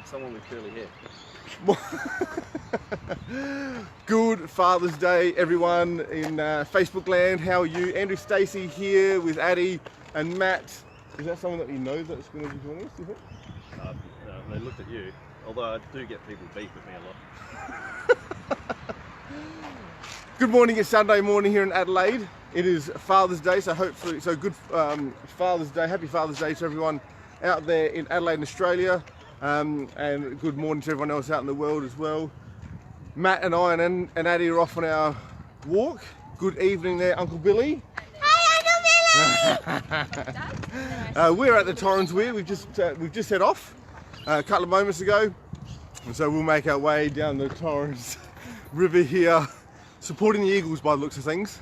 someone with curly hair. Good Father's Day, everyone in Facebook land. How are you? Andrew Stacey here with Addie and Matt. Is that someone that he knows that's going to be joining us, do you think? No, they looked at you, although I do get people beef with me a lot. Good morning, it's Sunday morning here in Adelaide. It is Father's Day, so hopefully, good Father's Day, happy Father's Day to everyone out there in Adelaide and Australia. And good morning to everyone else out in the world as well. Matt and I and Addie are off on our walk. Good evening there, Uncle Billy. Hi, Uncle Billy! We're at the Torrens Weir. We've just set off a couple of moments ago, and so we'll make our way down the Torrens River here, supporting the Eagles by the looks of things.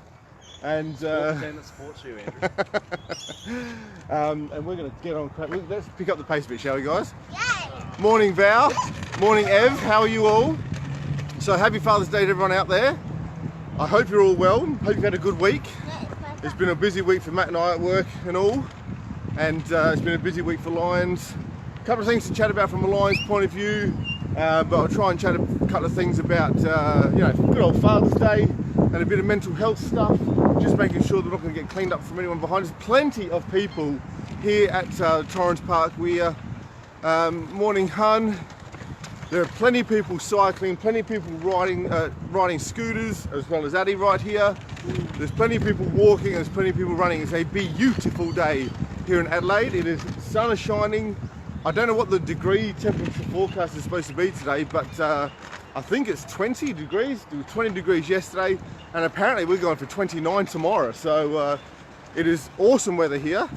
And that supports you, Andrew. and we're going to get on. Let's pick up the pace a bit, shall we, guys? Yay! Morning, Val. Morning, Ev. How are you all? So happy Father's Day to everyone out there. I hope you're all well. Hope you've had a good week. It's been a busy week for Matt and I at work and all, and it's been a busy week for Lions. A couple of things to chat about from a Lions point of view, but I'll try and chat a couple of things about good old Father's Day and a bit of mental health stuff. Just making sure they're not going to get cleaned up from anyone behind us. Plenty of people here at Torrens Park Weir. Morning, hun. There are plenty of people cycling, plenty of people riding scooters, as well as Addie right here. There's plenty of people walking, and there's plenty of people running. It's a beautiful day here in Adelaide. It is, sun is shining. I don't know what the degree temperature forecast is supposed to be today, but I think it's 20 degrees. It was 20 degrees yesterday, and apparently we're going for 29 tomorrow. So it is awesome weather here.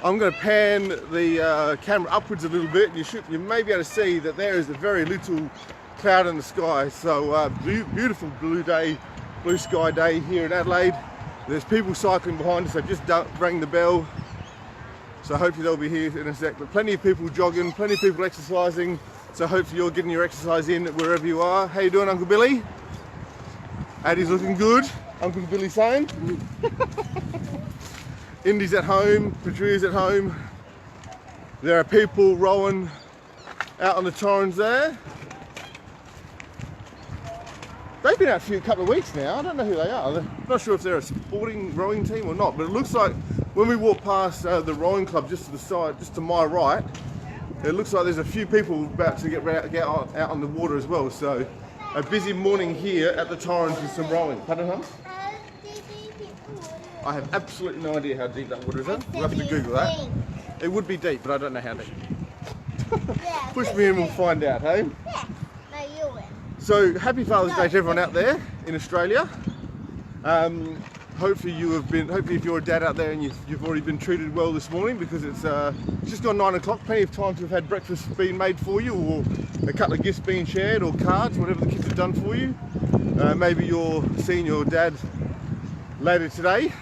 I'm going to pan the camera upwards a little bit. You may be able to see that there is a very little cloud in the sky. So beautiful blue sky day here in Adelaide. There's people cycling behind us. I've just rang the bell. So hopefully they'll be here in a sec. But plenty of people jogging, plenty of people exercising. So hopefully you're getting your exercise in wherever you are. How you doing, Uncle Billy? Addie's looking good. Uncle Billy saying. Indy's at home, Patria's at home. There are people rowing out on the Torrens there. They've been out for a couple of weeks now. I don't know who they are. I'm not sure if they're a sporting rowing team or not, but it looks like when we walk past the rowing club just to the side, just to my right, it looks like there's a few people about to get out on the water as well. So a busy morning here at the Torrens with some rowing. Pardon, huh? I have absolutely no idea how deep that water is. We'll have to Google that. It would be deep, but I don't know how deep. Push me in, we'll find out, hey? Yeah. No, you win. So happy Father's Day to everyone out there in Australia. Hopefully if you're a dad out there and you've already been treated well this morning, because it's just gone 9 o'clock. Plenty of time to have had breakfast being made for you, or a couple of gifts being shared, or cards, whatever the kids have done for you. Maybe you're seeing your dad later today,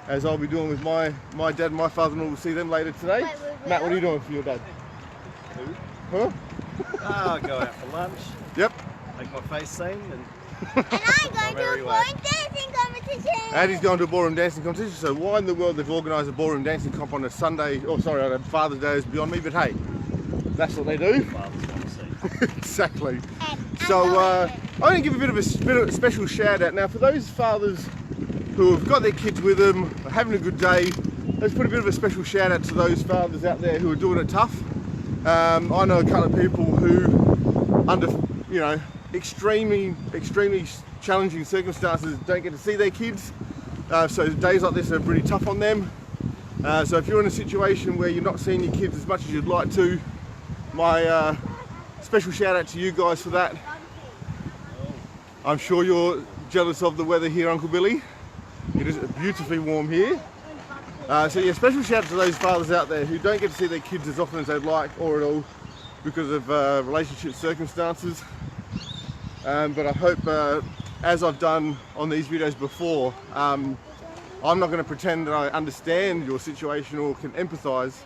as I'll be doing with my dad and my father-in-law. Will see them later today. Matt, what are you doing for your dad? Huh? I'll go out for lunch. Yep. Make my face sing, and And I'm going to a ballroom dancing competition. Addie's going to a ballroom dancing competition. So why in the world they've organised a ballroom dancing comp on a Sunday? Oh, sorry, on a Father's Day is beyond me. But hey, that's what they do. fathers want to see. Exactly. So I'm going to give a bit of a special shout out now for those fathers who have got their kids with them, are having a good day. Let's put a bit of a special shout out to those fathers out there who are doing it tough. I know a couple of people who, under extremely challenging circumstances, don't get to see their kids. So days like this are pretty tough on them. So if you're in a situation where you're not seeing your kids as much as you'd like to, my special shout out to you guys for that. I'm sure you're jealous of the weather here, Uncle Billy. It is beautifully warm here. So yeah, special shout out to those fathers out there who don't get to see their kids as often as they'd like, or at all, because of relationship circumstances. But I hope, as I've done on these videos before, I'm not going to pretend that I understand your situation or can empathise,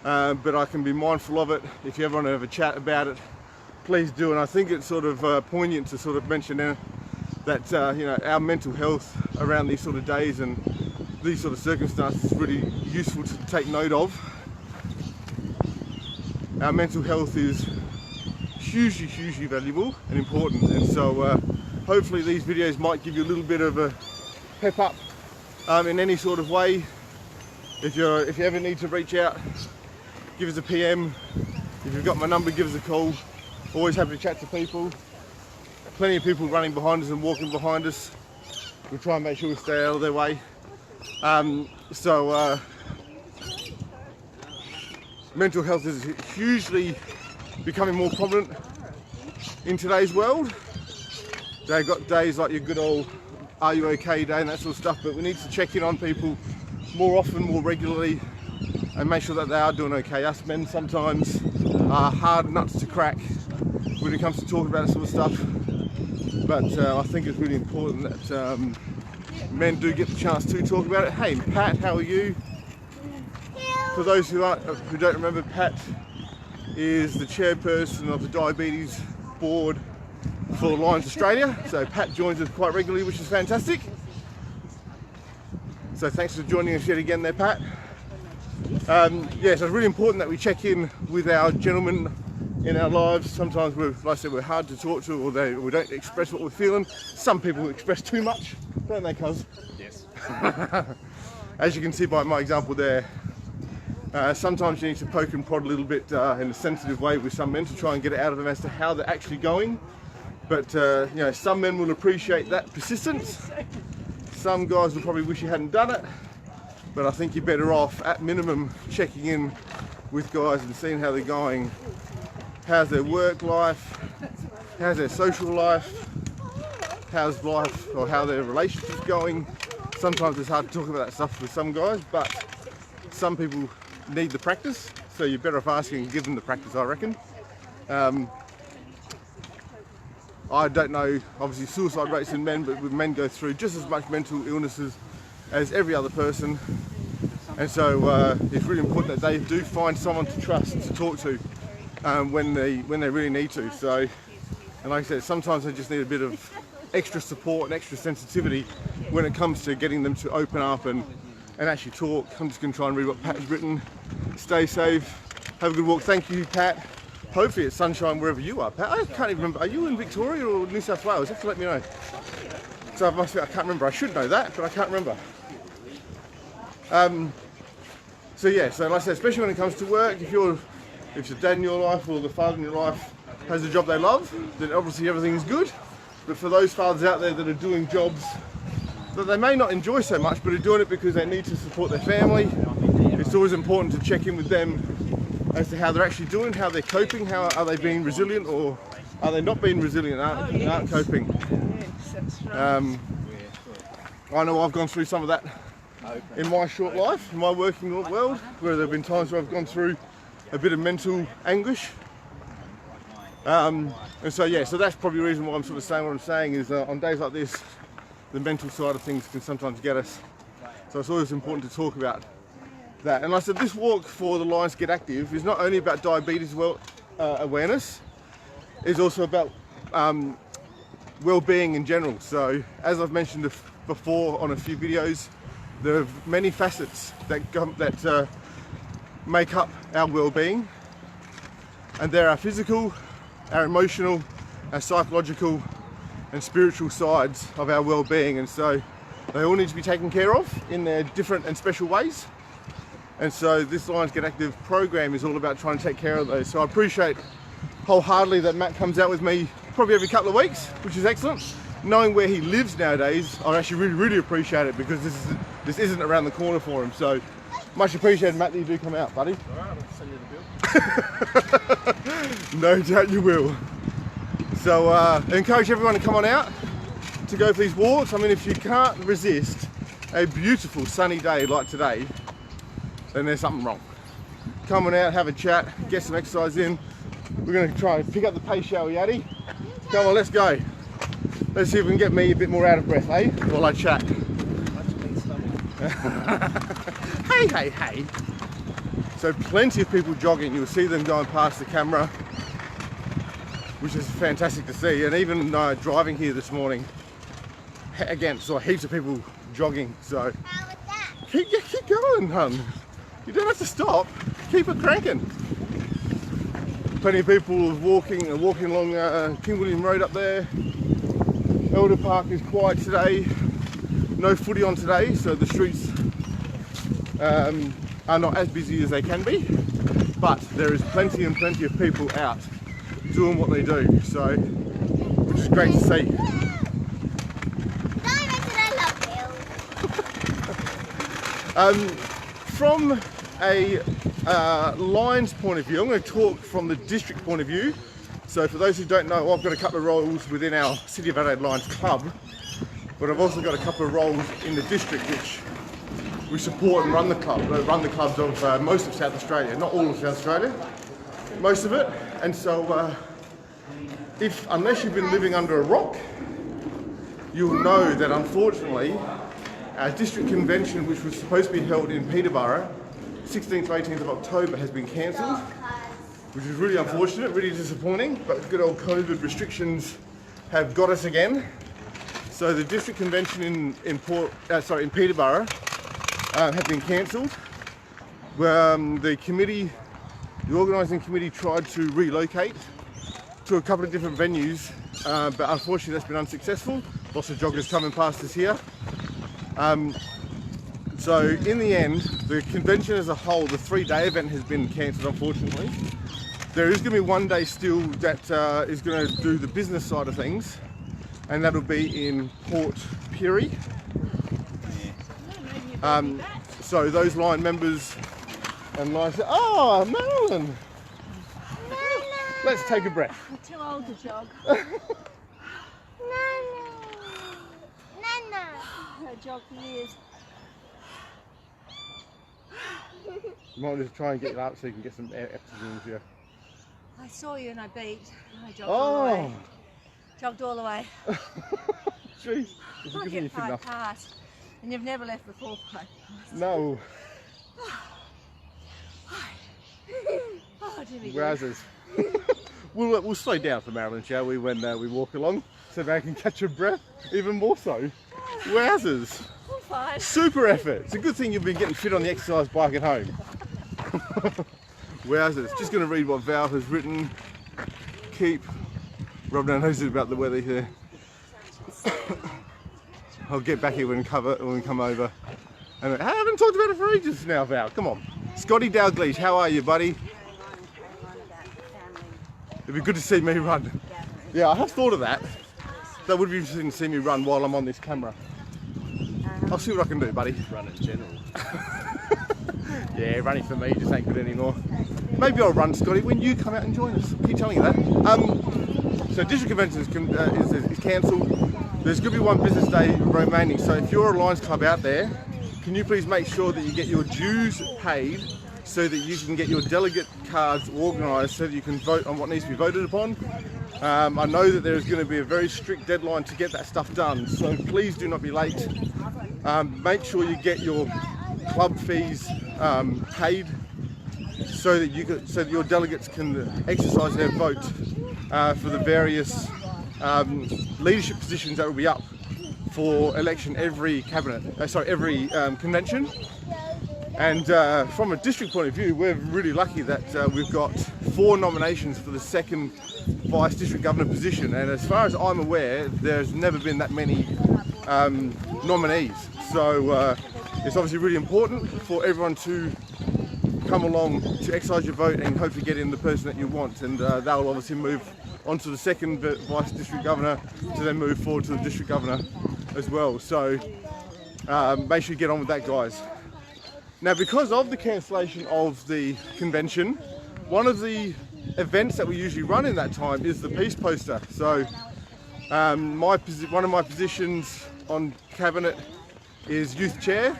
but I can be mindful of it. If you ever want to have a chat about it, please do. And I think it's sort of poignant to sort of mention that our mental health around these sort of days and these sort of circumstances is really useful to take note of. our mental health is hugely valuable and important, and so hopefully these videos might give you a little bit of a pep up in any sort of way. If you ever need to reach out, give us a PM. If you've got my number, give us a call. Always happy to chat to people. Plenty of people running behind us and walking behind us. We'll try and make sure we stay out of their way. Mental health is hugely becoming more prominent in today's world. They've got days like your good old "Are you okay" day and that sort of stuff, but we need to check in on people more often, more regularly, and make sure that they are doing okay. Us men sometimes are hard nuts to crack when it comes to talking about that sort of stuff, but I think it's really important that men do get the chance to talk about it. Hey Pat, how are you? For those who don't remember, Pat is the chairperson of the diabetes board for Lions Australia. So Pat joins us quite regularly, which is fantastic. So thanks for joining us yet again there, Pat. So it's really important that we check in with our gentlemen in our lives. Sometimes like I said, we're hard to talk to, or we don't express what we're feeling. Some people express too much, don't they, cuz? Yes. As you can see by my example there, sometimes you need to poke and prod a little bit in a sensitive way with some men to try and get it out of them as to how they're actually going. But some men will appreciate that persistence. Some guys will probably wish you hadn't done it. But I think you're better off, at minimum, checking in with guys and seeing how they're going. How's their work life? How's their social life? How's life, or how their relationship's going? Sometimes it's hard to talk about that stuff with some guys, but some people need the practice, so you're better off asking and give them the practice, I reckon. I don't know, obviously, suicide rates in men, but men go through just as much mental illnesses as every other person, and so it's really important that they do find someone to trust, to talk to, when they really need to. So, and like I said, sometimes they just need a bit of extra support and extra sensitivity when it comes to getting them to open up and actually talk. I'm just going to try and read what Pat has written. Stay safe, have a good walk. Thank you, Pat. Hopefully it's sunshine wherever you are, Pat. I can't even remember. Are you in Victoria or New South Wales? You have to let me know. So I can't remember. I should know that, but I can't remember. So like I said, especially when it comes to work, if your dad in your life or the father in your life has a job they love, then obviously everything's good. But for those fathers out there that are doing jobs that they may not enjoy so much, but are doing it because they need to support their family, it's always important to check in with them as to how they're actually doing, how they're coping, how are they being resilient, or are they not being resilient, aren't coping. I know I've gone through some of that in my short life, in my working world, where there have been times where I've gone through a bit of mental anguish. And so that's probably the reason why I'm sort of saying what I'm saying, is on days like this, the mental side of things can sometimes get us. So it's always important to talk about that. And like I said, this walk for the Lions Get Active is not only about diabetes awareness, it's also about well-being in general. So as I've mentioned before on a few videos, there are many facets that make up our well-being, and there are physical, our emotional, our psychological and spiritual sides of our well-being, and so they all need to be taken care of in their different and special ways. And so this Lions Get Active program is all about trying to take care of those. So I appreciate wholeheartedly that Matt comes out with me probably every couple of weeks, which is excellent. Knowing where he lives nowadays, I actually really appreciate it, because this isn't around the corner for him. So much appreciated, Matt, that you do come out, buddy. All right, I'll send you the bill. No doubt you will. So I encourage everyone to come on out to go for these walks. I mean, if you can't resist a beautiful sunny day like today, then there's something wrong. Come on out, have a chat, get some exercise in. We're going to try and pick up the pace, shall we, Addie? Come on, let's go. Let's see if we can get me a bit more out of breath, eh? While I chat. Hey. So plenty of people jogging. You'll see them going past the camera, which is fantastic to see. And even driving here this morning, again, saw heaps of people jogging. So How was that? keep going, hun. You don't have to stop. Keep it cranking. Plenty of people walking along King William Road up there. Elder Park is quiet today. No footy on today, so the streets are not as busy as they can be. But there is plenty and plenty of people out doing what they do, so which is great to see. From a Lions point of view, I'm going to talk from the district point of view. So for those who don't know, I've got a couple of roles within our City of Adelaide Lions Club, but I've also got a couple of roles in the district which we support and run the club. We run the clubs of most of South Australia, not all of South Australia, most of it. And so unless you've been living under a rock, you'll know that unfortunately our district convention, which was supposed to be held in Peterborough, 16th to 18th of October, has been cancelled, which is really unfortunate, really disappointing, but good old COVID restrictions have got us again. So the district convention in Peterborough have been cancelled. The organising committee tried to relocate to a couple of different venues, but unfortunately that's been unsuccessful. Lots of joggers coming past us here. So in the end, the convention as a whole, the 3-day event has been cancelled, unfortunately. There is going to be one day still that is going to do the business side of things, and that'll be in Port Pirie. So those Lion members and Lions, oh, Marilyn! Let's take a breath. I'm too old to jog. I jogged for years. You might just try and get it up so you can get some oxygen into you. I saw you and I beat. I jogged all the way. Jogged all the way. Jeez, it's a I good thing you hit fit 5 enough. past. And you've never left before 5 past. No. Oh, dear me. Wowzers. We'll slow down for Marilyn, shall we, when we walk along, so they can catch her breath, even more so. Wowzers. I'm fine. Super effort. It's a good thing you've been getting fit on the exercise bike at home. Wowzers. Just going to read what Val has written. Keep rubbing our noses about the weather here. I'll get back here when we come over. And I haven't talked about it for ages now, Val. Come on. Scotty Dalgleish, how are you, buddy? It'd be good to see me run. Yeah, I have thought of that. That would be interesting to see me run while I'm on this camera. I'll see what I can do, buddy. Run in general. Yeah, running for me just ain't good anymore. Maybe I'll run, Scotty, when you come out and join us. Keep telling you that. So district convention is cancelled. There's going to be one business day remaining. So if you're a Lions Club out there, can you please make sure that you get your dues paid so that you can get your delegate cards organised so that you can vote on what needs to be voted upon. I know that there is going to be a very strict deadline to get that stuff done, so please do not be late. Make sure you get your club fees paid so that your delegates can exercise their vote for the various leadership positions that will be up for election every convention. And from a district point of view, we're really lucky that we've got 4 nominations for the second Vice District Governor position, and as far as I'm aware, there's never been that many nominees. So it's obviously really important for everyone to come along to exercise your vote and hopefully get in the person that you want, and they'll obviously move on to the second Vice District Governor to then move forward to the District Governor as well. So make sure you get on with that, guys. Now, because of the cancellation of the convention, one of the events that we usually run in that time is the peace poster. So one of my positions on cabinet is youth chair,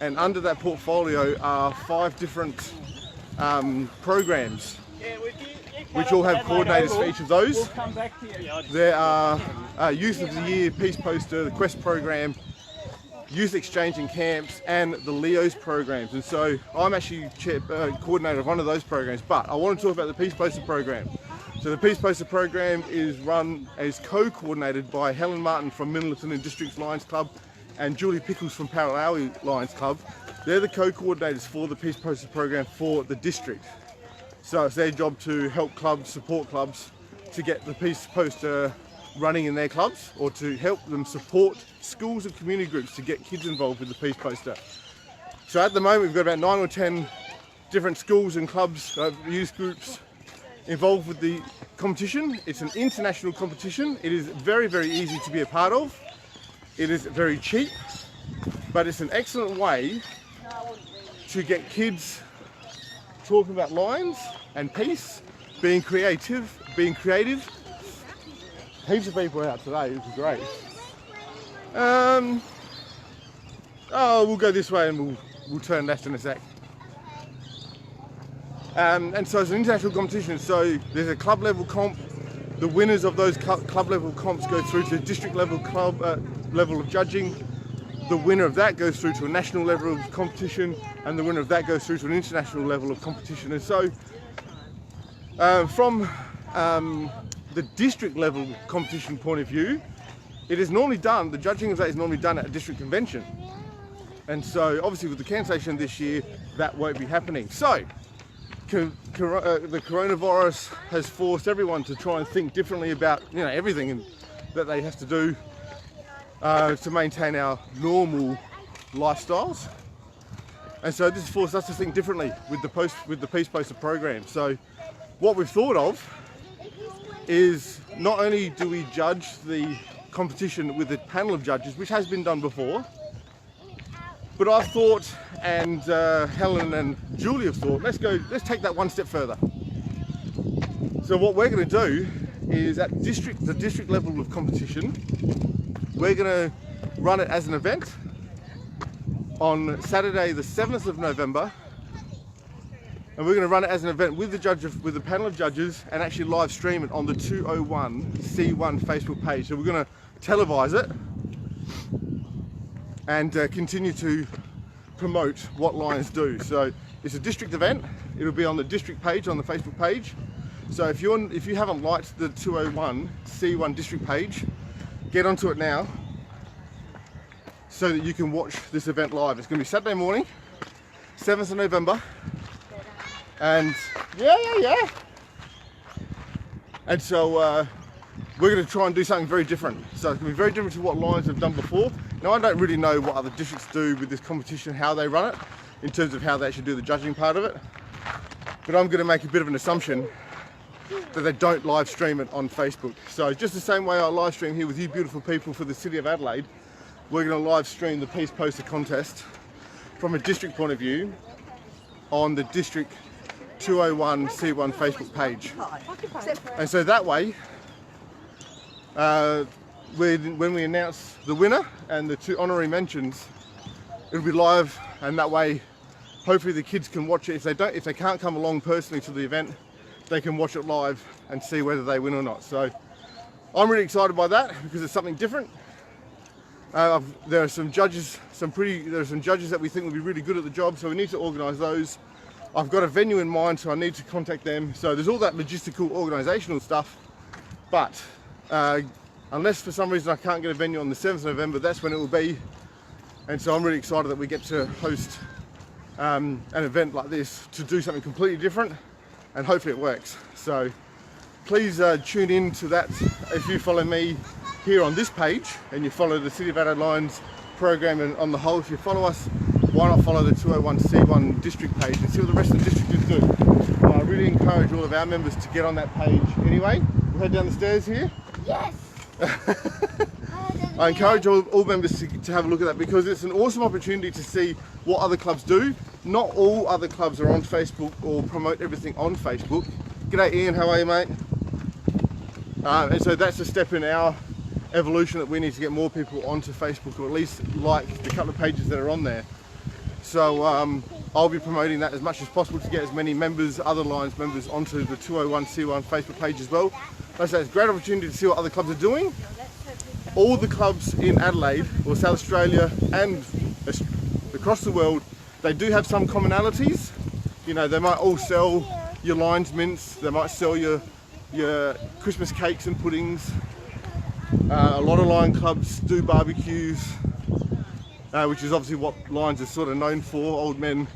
and under that portfolio are 5 different programs which all have coordinators for each of those. There are Youth of the Year, Peace Poster, the Quest program, Youth Exchange in Camps, and the Leos programs. And so I'm actually coordinator of one of those programs, but I want to talk about the Peace Poster program. So the Peace Poster program is run as co-coordinated by Helen Martin from Middleton and Districts Lions Club and Julie Pickles from Paralawi Lions Club. They're the co-coordinators for the Peace Poster program for the district. So it's their job to help clubs, support clubs, to get the peace poster running in their clubs, or to help them support schools and community groups to get kids involved with the peace poster. So at the moment we've got about 9 or 10 different schools and clubs, youth groups involved with the competition. It's an international competition. It is very, very easy to be a part of. It is very cheap, but it's an excellent way to get kids talking about lions and peace, being creative. Heaps of people out today, which is great. We'll go this way and we'll turn left in a sec. And so it's an international competition, so there's a club level comp. The winners of those club level comps go through to district level club level of judging. The winner of that goes through to a national level of competition, and the winner of that goes through to an international level of competition. And so from the district level competition point of view, it is normally done, the judging of that is normally done at a district convention. And so obviously with the cancellation this year, that won't be happening. So the coronavirus has forced everyone to try and think differently about everything that they have to do to maintain our normal lifestyles. And so this has forced us to think differently with the peace poster program. So what we've thought of is, not only do we judge the competition with a panel of judges, which has been done before, but I've thought, and Helen and Julie have thought, let's take that one step further. So what we're going to do is, at the district level of competition, we're going to run it as an event on Saturday the 7th of November, and we're going to run it as an event with the panel of judges, and actually live stream it on the 201C1 Facebook page. So we're going to televise it and continue to promote what Lions do. So it's a district event. It'll be on the district page, on the Facebook page. So if you haven't liked the 201C1 district page, get onto it now so that you can watch this event live. It's going to be Saturday morning, 7th of November. And yeah. And so we're going to try and do something very different. So it's going to be very different to what Lions have done before. Now, I don't really know what other districts do with this competition, how they run it, in terms of how they actually do the judging part of it. But I'm going to make a bit of an assumption that they don't live stream it on Facebook. So just the same way I live stream here with you beautiful people for the City of Adelaide, we're going to live stream the Peace Poster contest from a district point of view on the District 201C1 Facebook page. And so that way, when we announce the winner and the 2 honorary mentions, it'll be live, and that way hopefully the kids can watch it. If they can't come along personally to the event, they can watch it live and see whether they win or not. So I'm really excited by that, because it's something different. There are some judges, that we think will be really good at the job, so we need to organise those. I've got a venue in mind, so I need to contact them. So there's all that logistical, organisational stuff, but unless for some reason I can't get a venue on the 7th of November, that's when it will be. And so I'm really excited that we get to host an event like this, to do something completely different, and hopefully it works. So please tune in to that. If you follow me here on this page, and you follow the City of Adelaide Lions program, and on the whole, if you follow us, why not follow the 201C1 district page and see what the rest of the districtors do. I really encourage all of our members to get on that page anyway. We'll head down the stairs here. Yes. I encourage all members to have a look at that, because it's an awesome opportunity to see what other clubs do. Not all other clubs are on Facebook or promote everything on Facebook. G'day Ian, how are you, mate? And so that's a step in our evolution, that we need to get more people onto Facebook, or at least like the couple of pages that are on there. So I'll be promoting that as much as possible to get as many members, other Lions members, onto the 201C1 Facebook page as well. Like I say, it's a great opportunity to see what other clubs are doing. All the clubs in Adelaide, or South Australia, and across the world, they do have some commonalities. You know, they might all sell your Lions mints, they might sell your Christmas cakes and puddings. A lot of Lion clubs do barbecues, which is obviously what Lions are sort of known for, old men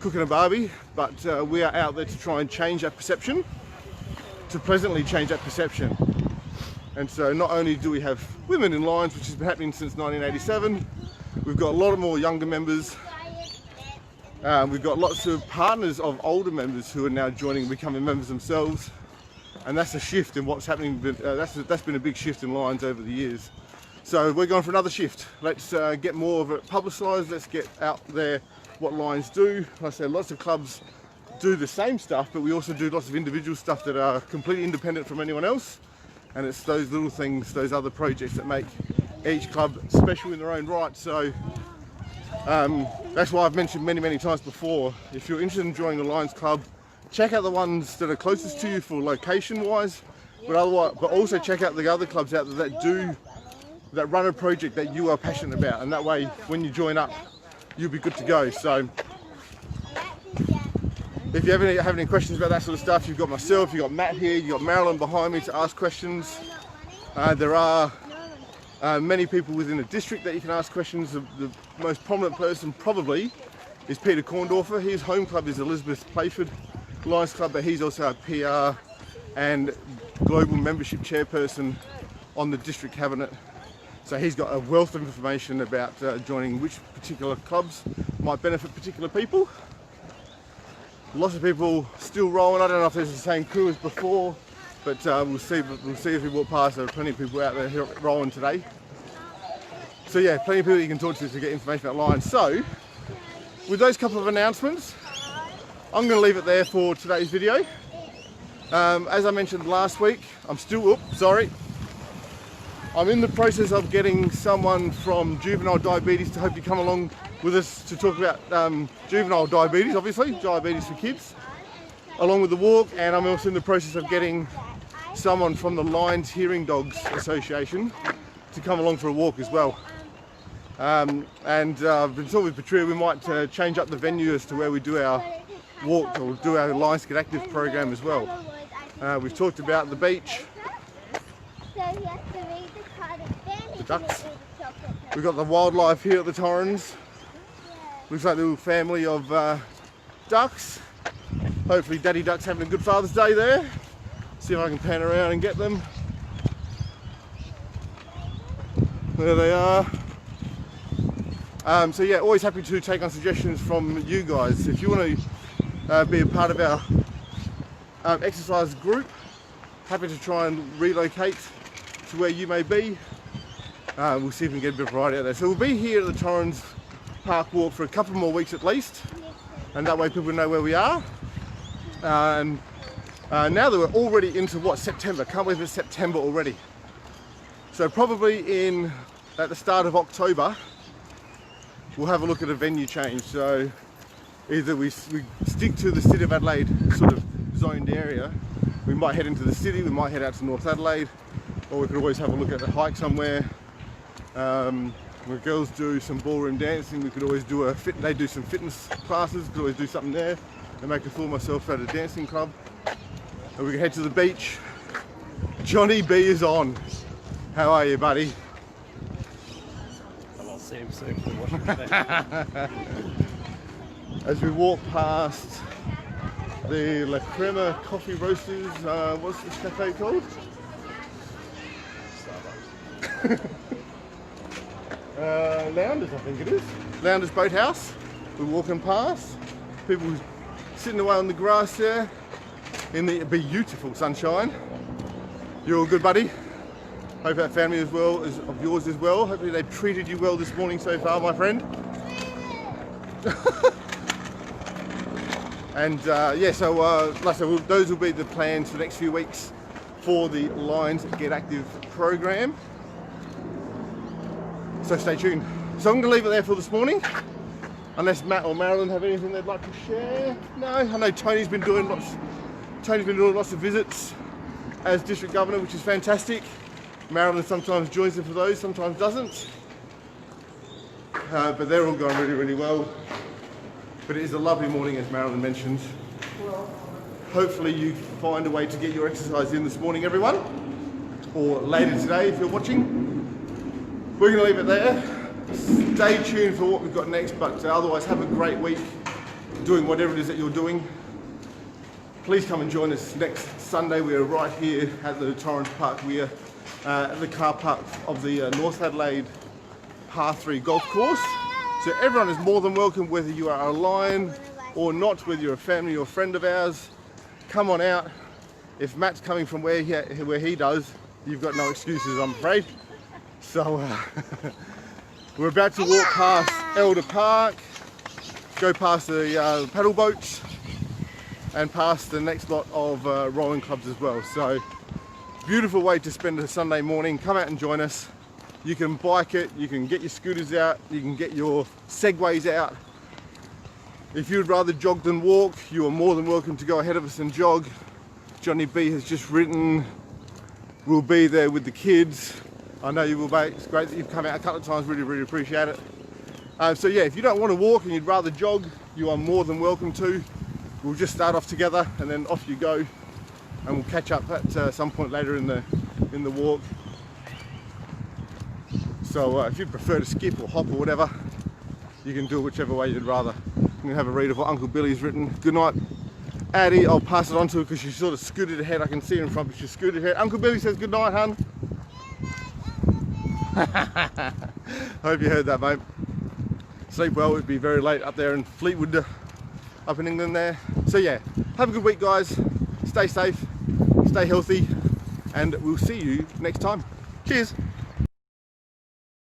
cooking a barbie, but we are out there to try and change that perception, to pleasantly change that perception. And so not only do we have women in Lions, which has been happening since 1987, we've got a lot of more younger members. We've got lots of partners of older members who are now joining, becoming members themselves. And that's a shift in what's happening. That's been a big shift in Lions over the years. So we're going for another shift. Let's get more of it publicised. Let's get out there what Lions do. Like I said, lots of clubs do the same stuff, but we also do lots of individual stuff that are completely independent from anyone else. And it's those little things, those other projects that make each club special in their own right. So that's why I've mentioned many times before, if you're interested in joining the Lions Club, check out the ones that are closest to you for location wise, but also check out the other clubs out there that run a project that you are passionate about, and that way when you join up you'll be good to go. So if you have any questions about that sort of stuff, you've got myself, you've got Matt here, you've got Marilyn behind me to ask questions. There are many people within the district that you can ask questions. The most prominent person probably is Peter Corndorfer. His home club is Elizabeth Playford Lions Club, but he's also a PR and global membership chairperson on the district cabinet. So he's got a wealth of information about joining which particular clubs might benefit particular people. Lots of people still rolling. I don't know if there's the same crew as before, but we'll see as we walk past. There are plenty of people out there rolling today. So yeah, plenty of people you can talk to get information about Lions. So with those couple of announcements, I'm going to leave it there for today's video. As I mentioned last week, I'm in the process of getting someone from Juvenile Diabetes to hopefully come along with us to talk about juvenile diabetes, obviously, diabetes for kids, along with the walk. And I'm also in the process of getting someone from the Lions Hearing Dogs Association to come along for a walk as well. And I've been talking with Patria, we might change up the venue as to where we do our walk, or do our Lions Get Active program as well. We've talked about the beach, the ducks. We've got the wildlife here at the Torrens. Looks like a little family of ducks. Hopefully Daddy Duck's having a good Father's Day there. See if I can pan around and get them. There they are. So yeah, always happy to take on suggestions from you guys. If you want to be a part of our exercise group, happy to try and relocate to where you may be. We'll see if we can get a bit of variety out there. So we'll be here at the Torrens Park Walk for a couple more weeks at least, and that way people know where we are. And now that we're already into September, can't believe it's September already. So probably at the start of October, we'll have a look at a venue change. So either we stick to the City of Adelaide sort of zoned area, we might head into the city, we might head out to North Adelaide, or we could always have a look at a hike somewhere. Where girls do some ballroom dancing, we could always do they do some fitness classes, could always do something there and make a fool of myself at a dancing club. And we can head to the beach. Johnny B is on. How are you, buddy? I'll see him soon for watching. As we walk past the La Crema Coffee Roasters, what's this cafe called? Lounders, I think it is. Lounders Boathouse. We're walking past. People sitting away on the grass there in the beautiful sunshine. You're all good, buddy? Hope that family as well is of yours as well. Hopefully they've treated you well this morning so far, my friend. And yeah, so like I said, those will be the plans for the next few weeks for the Lions Get Active program. So stay tuned. So I'm going to leave it there for this morning, unless Matt or Marilyn have anything they'd like to share. No, I know Tony's been doing lots of visits as district governor, which is fantastic. Marilyn sometimes joins in for those, sometimes doesn't. But they're all going really, really well. But it is a lovely morning, as Marilyn mentioned. Hopefully you find a way to get your exercise in this morning, everyone, or later today if you're watching. We're going to leave it there. Stay tuned for what we've got next, but otherwise have a great week. doing whatever it is that you're doing. Please come and join us next Sunday. We are right here at the Torrens Park. We are at the car park of the North Adelaide Par 3 golf course. So everyone is more than welcome, whether you are a Lion or not, whether you're a family or friend of ours. Come on out. If Matt's coming from where he does, you've got no excuses, I'm afraid. So we're about to walk past Elder Park, go past the paddle boats, and past the next lot of rowing clubs as well. So beautiful way to spend a Sunday morning. Come out and join us. You can bike it, you can get your scooters out, you can get your segways out. If you'd rather jog than walk, you are more than welcome to go ahead of us and jog. Johnny B has just written, we'll be there with the kids. I know you will, mate. It's great that you've come out a couple of times, really appreciate it. So yeah, if you don't want to walk and you'd rather jog, you are more than welcome to. We'll just start off together and then off you go, and we'll catch up at some point later in the walk. So if you prefer to skip or hop or whatever, you can do it whichever way you'd rather. I'm going to have a read of what Uncle Billy's written. Good night, Addie. I'll pass it on to her because she sort of scooted ahead. I can see her in front, but she scooted ahead. Uncle Billy says good night, hun. Hope you heard that, mate. Sleep well. It'd be very late up there in Fleetwood, up in England there. So yeah, have a good week, guys. Stay safe, stay healthy, and we'll see you next time. Cheers.